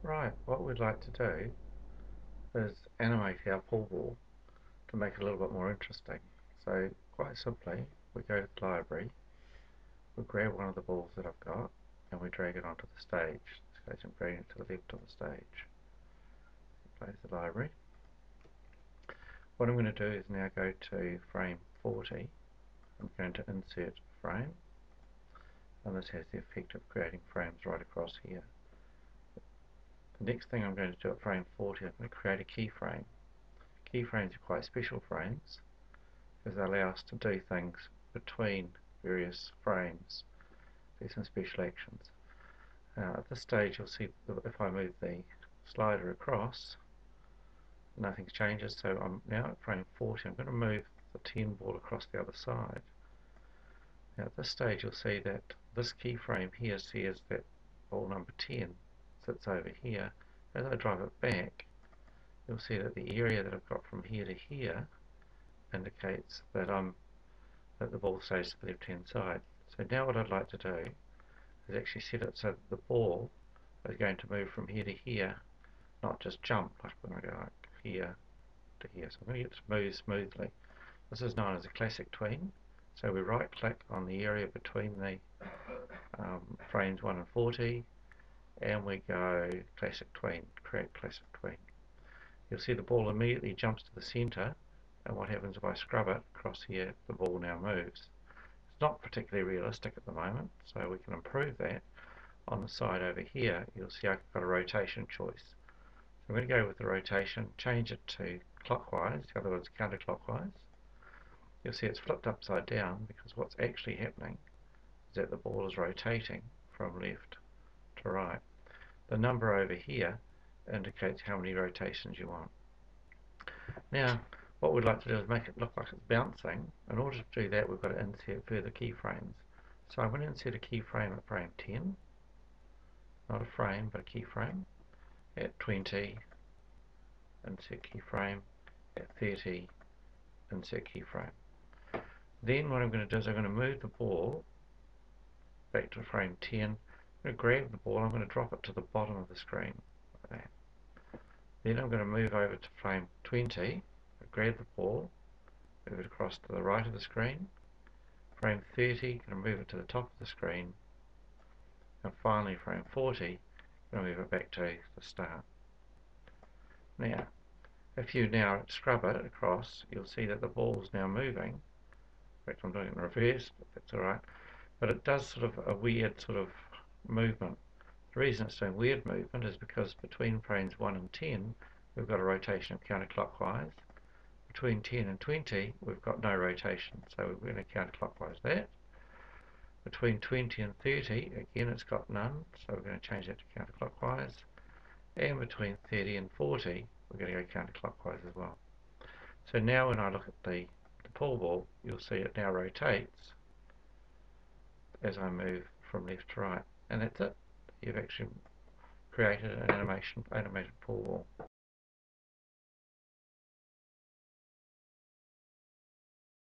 Right, what we'd like to do is animate our pool ball to make it a little bit more interesting. So quite simply, we go to the library, we grab one of the balls that I've got and we drag it onto the stage. So I'm bringing it to the left of the stage. Close the library. What I'm going to do is now go to frame 40. I'm going to insert a frame, and this has the effect of creating frames right across here. The next thing I'm going to do at frame 40, I'm going to create a keyframe. Keyframes are quite special frames because they allow us to do things between various frames. Do some special actions. At this stage, you'll see that if I move the slider across, nothing changes. So I'm now at frame 40. I'm going to move the 10 ball across the other side. Now at this stage, you'll see that this keyframe here says that ball number 10 sits over here. As I drive it back, you'll see that the area that I've got from here to here indicates that the ball stays to the left hand side. So now what I'd like to do is actually set it so that the ball is going to move from here to here, not just jump like when I go like here to here. So I'm going to get it to move smoothly. This is known as a classic tween. So we right click on the area between the frames 1 and 40 and we go classic tween, create classic tween. You'll see the ball immediately jumps to the center, and what happens if I scrub it across here, the ball now moves. It's not particularly realistic at the moment, so we can improve that. On the side over here, you'll see I've got a rotation choice. So I'm going to go with the rotation, change it to clockwise, in other words counterclockwise. You'll see it's flipped upside down because what's actually happening is that the ball is rotating from left to right. The number over here indicates how many rotations you want. Now, what we'd like to do is make it look like it's bouncing. In order to do that, we've got to insert further keyframes. So I'm going to insert a keyframe at frame 10, not a frame, but a keyframe. At 20, insert keyframe. At 30, insert keyframe. Then what I'm going to do is I'm going to move the ball back to frame 10. I'm going to grab the ball, I'm going to drop it to the bottom of the screen. Like that. Then I'm going to move over to frame 20, grab the ball, move it across to the right of the screen. Frame 30, going to move it to the top of the screen. And finally frame 40, going to move it back to the start. Now, if you now scrub it across, you'll see that the ball is now moving. In fact, I'm doing it in reverse, but that's alright. But it does sort of a weird sort of movement. The reason it's doing weird movement is because between frames 1 and 10, we've got a rotation of counterclockwise. Between 10 and 20, we've got no rotation, so we're going to counterclockwise that. Between 20 and 30, again it's got none, so we're going to change that to counterclockwise. And between 30 and 40, we're going to go counterclockwise as well. So now when I look at the pool ball, you'll see it now rotates as I move from left to right. And that's it. You've actually created an animated pool ball.